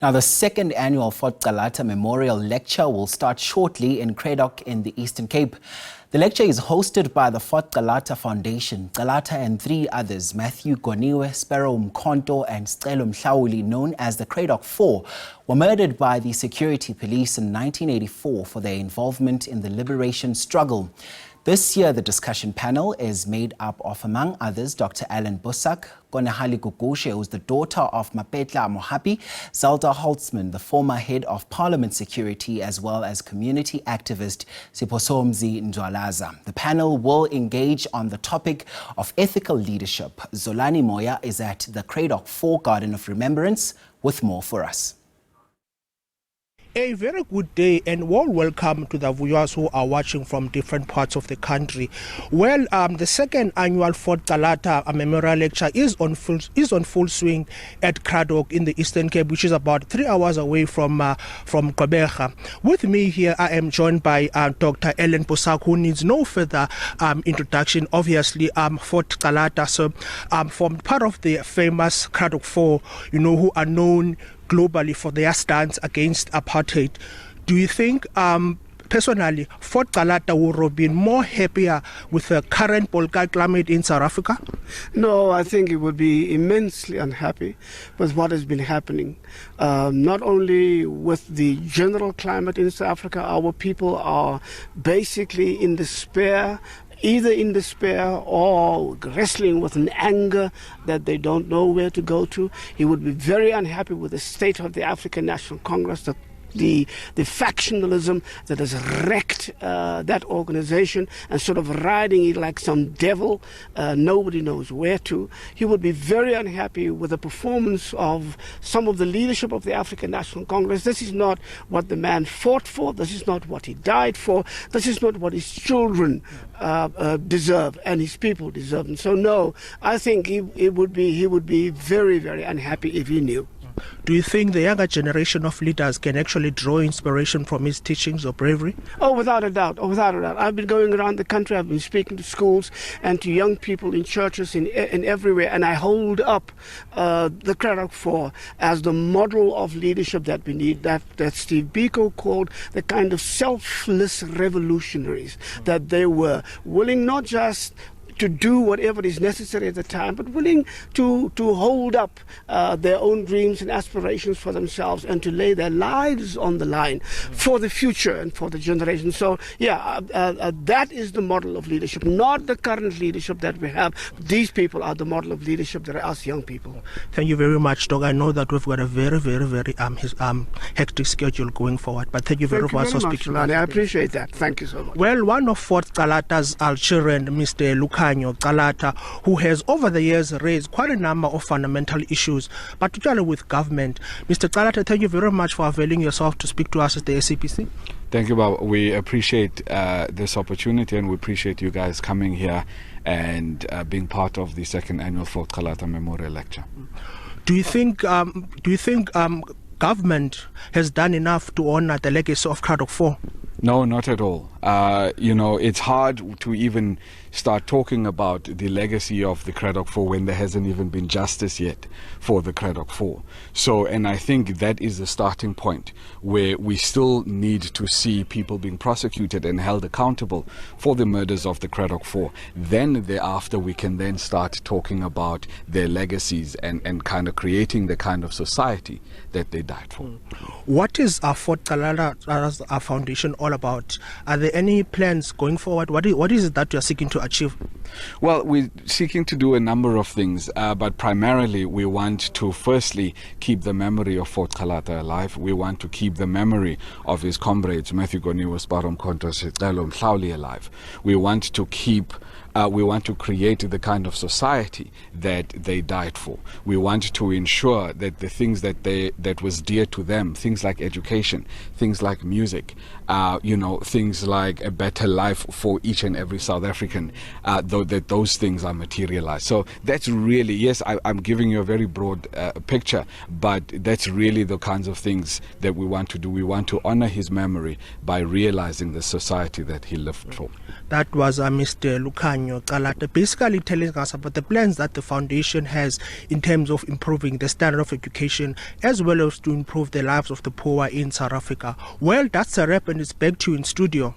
Now, the second annual Fort Calata Memorial Lecture will start shortly in Cradock in the Eastern Cape. The lecture is hosted by the Fort Calata Foundation. Calata and three others, Matthew, Goniwe, Sparrow, Mkonto and Sicelo Mhlauli, known as the Cradock 4, were murdered by the security police in 1984 for their involvement in the liberation struggle. This year, the discussion panel is made up of, among others, Dr. Allan Boesak, Konehali Gugushe, who's the daughter of Mapetla Mohapi, Zelda Holtzman, the former head of Parliament Security, as well as community activist Siphosomzi Ndwalaza. The panel will engage on the topic of ethical leadership. Zolani Moya is at the Cradock 4 Garden of Remembrance with more for us. A very good day and warm welcome to the viewers who are watching from different parts of the country. Well, the second annual Fort Calata Memorial Lecture is on full swing at Cradock in the Eastern Cape, which is about 3 hours away from Gqeberha. With me here, I am joined by Dr. Allan Boesak, who needs no further introduction. Obviously, Fort Calata, so from part of the famous Cradock 4, who are known globally for their stance against apartheid. Do you think, personally, Fort Calata would have been more happier with the current political climate in South Africa? No, I think it would be immensely unhappy with what has been happening. Not only with the general climate in South Africa, our people are basically in despair, either in despair or wrestling with an anger that they don't know where to go to. He would be very unhappy with the state of the African National Congress, the factionalism that has wrecked that organization and sort of riding it like some devil. Nobody knows where to. He would be very unhappy with the performance of some of the leadership of the African National Congress. This is not what the man fought for. This is not what he died for. This is not what his children deserve and his people deserve. And so no, I think he would be very, very unhappy if he knew. Do you think the younger generation of leaders can actually draw inspiration from his teachings of bravery? Oh, without a doubt. I've been going around the country. I've been speaking to schools and to young people in churches in everywhere, and I hold up the Cradock 4 as the model of leadership that we need, that Steve Biko called the kind of selfless revolutionaries, that they were willing not just to do whatever is necessary at the time, but willing to hold up their own dreams and aspirations for themselves and to lay their lives on the line for the future and for the generation. So, yeah, that is the model of leadership, not the current leadership that we have. These people are the model of leadership that are us young people. Thank you very much, Doc. I know that we've got a very, very, very hectic schedule going forward, but thank you very much for speaking. Zolani, I appreciate that. Thank you so much. Well, one of Fort Calata's children, Mr. Calata, who has over the years raised quite a number of fundamental issues, particularly with government. Mr. Calata, thank you very much for availing yourself to speak to us at the SABC. Thank you, Bob. We appreciate this opportunity, and we appreciate you guys coming here and being part of the second annual Fort Calata Memorial Lecture. Do you think government has done enough to honor the legacy of Cradock 4? No, not at all. It's hard to even start talking about the legacy of the Cradock 4 when there hasn't even been justice yet for the Cradock 4. So, and I think that is the starting point where we still need to see people being prosecuted and held accountable for the murders of the Cradock 4. Then thereafter we can then start talking about their legacies and kind of creating the kind of society that they died for. What is our Fort Calata Foundation all about? Are there any plans going forward? What is it that you are seeking to achieve? Well, we're seeking to do a number of things, but primarily we want to firstly keep the memory of Fort Calata alive. We want to keep the memory of his comrades, Matthew, Goniwe, Sparrow, Mkonto, Sicelo, Mhlauli alive. We want to create the kind of society that they died for. We want to ensure that the things that was dear to them, things like education, things like music, things like a better life for each and every South African, that those things are materialized. So that's really, yes, I'm giving you a very broad picture, but that's really the kinds of things that we want to do. We want to honor his memory by realizing the society that he lived for. That was Mr. Lukhanyo. Anyo Calata, basically telling us about the plans that the foundation has in terms of improving the standard of education as well as to improve the lives of the poor in South Africa. Well, that's a wrap, and it's back to you in studio.